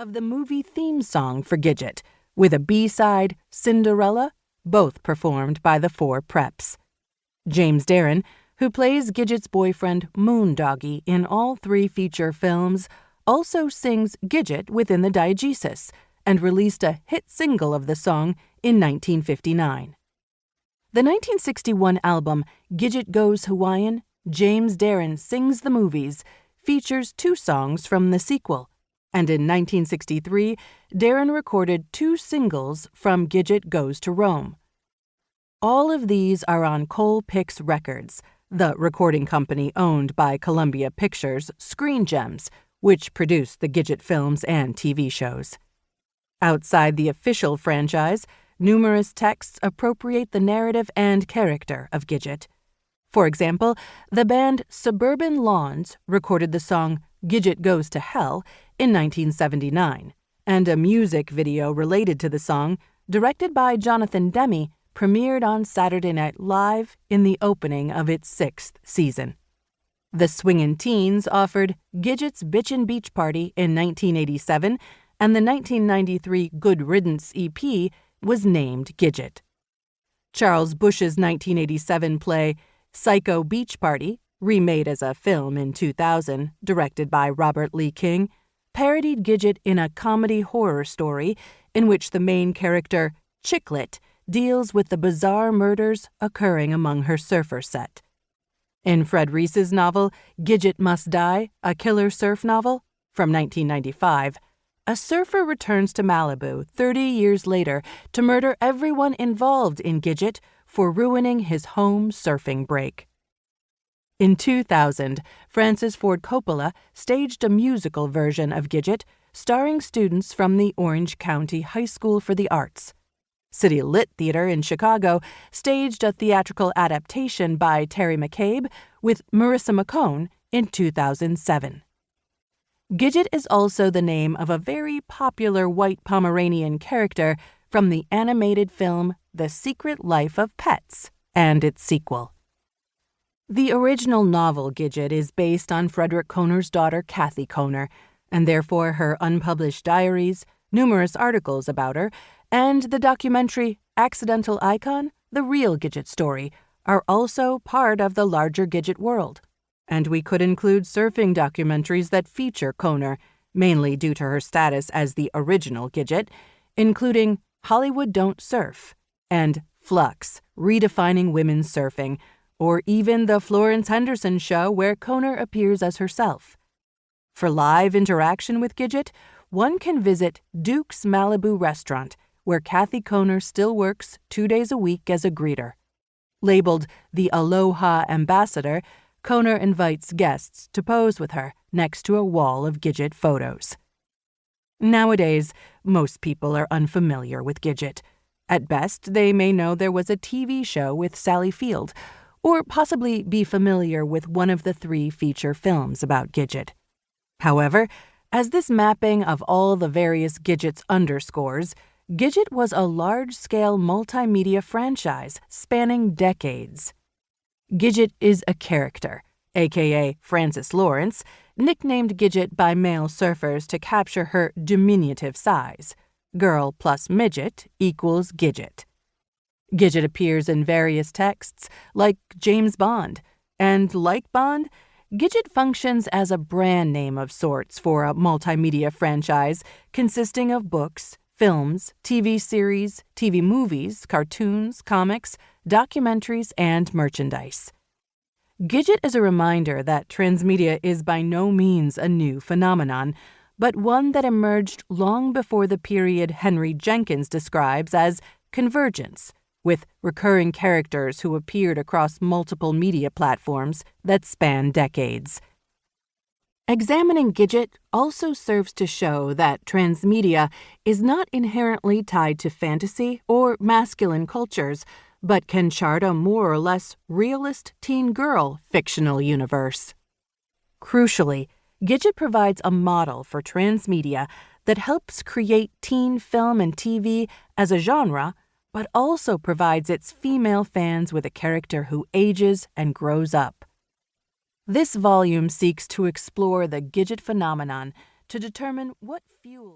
of the movie theme song for Gidget, with a B-side, Cinderella, both performed by the four Preps. James Darren, who plays Gidget's boyfriend Moondoggy in all three feature films, also sings Gidget within the diegesis and released a hit single of the song in 1959. The 1961 album Gidget Goes Hawaiian, James Darren Sings the Movies, features two songs from the sequel, and in 1963, Darren recorded two singles from Gidget Goes to Rome. All of these are on Cole-Pix Records, the recording company owned by Columbia Pictures' Screen Gems, which produced the Gidget films and TV shows. Outside the official franchise, numerous texts appropriate the narrative and character of Gidget. For example, the band Suburban Lawns recorded the song Gidget Goes to Hell in 1979, and a music video related to the song, directed by Jonathan Demme, premiered on Saturday Night Live in the opening of its 6th season. The Swingin' Teens offered Gidget's Bitchin' Beach Party in 1987, and the 1993 Good Riddance EP was named Gidget. Charles Busch's 1987 play Psycho Beach Party, remade as a film in 2000, directed by Robert Lee King, parodied Gidget in a comedy horror story in which the main character, Chicklet, deals with the bizarre murders occurring among her surfer set. In Fred Reese's novel Gidget Must Die, a killer surf novel, from 1995, a surfer returns to Malibu 30 years later to murder everyone involved in Gidget for ruining his home surfing break. In 2000, Francis Ford Coppola staged a musical version of Gidget starring students from the Orange County High School for the Arts. City Lit Theater in Chicago staged a theatrical adaptation by Terry McCabe with Marissa McCone in 2007. Gidget is also the name of a very popular white Pomeranian character from the animated film The Secret Life of Pets and its sequel. The original novel Gidget is based on Frederick Kohner's daughter Kathy Kohner, and therefore her unpublished diaries, numerous articles about her, and the documentary Accidental Icon, The Real Gidget Story, are also part of the larger Gidget world. And we could include surfing documentaries that feature Kohner, mainly due to her status as the original Gidget, including Hollywood Don't Surf and Flux, Redefining Women's Surfing, or even The Florence Henderson Show, where Kohner appears as herself. For live interaction with Gidget, one can visit Duke's Malibu Restaurant, where Kathy Kohner still works 2 days a week as a greeter. Labeled the Aloha Ambassador, Kohner invites guests to pose with her next to a wall of Gidget photos. Nowadays, most people are unfamiliar with Gidget. At best, they may know there was a TV show with Sally Field, or possibly be familiar with one of the 3 feature films about Gidget. However, as this mapping of all the various Gidgets underscores, Gidget was a large-scale multimedia franchise spanning decades. Gidget is a character, aka Frances Lawrence, nicknamed Gidget by male surfers to capture her diminutive size. Girl plus midget equals Gidget. Gidget appears in various texts, like James Bond, and like Bond, Gidget functions as a brand name of sorts for a multimedia franchise consisting of books, films, TV series, TV movies, cartoons, comics, documentaries, and merchandise. Gidget is a reminder that transmedia is by no means a new phenomenon, but one that emerged long before the period Henry Jenkins describes as convergence, with recurring characters who appeared across multiple media platforms that span decades. Examining Gidget also serves to show that transmedia is not inherently tied to fantasy or masculine cultures, but can chart a more or less realist teen girl fictional universe. Crucially, Gidget provides a model for transmedia that helps create teen film and TV as a genre, but also provides its female fans with a character who ages and grows up. This volume seeks to explore the Gidget phenomenon to determine what fuels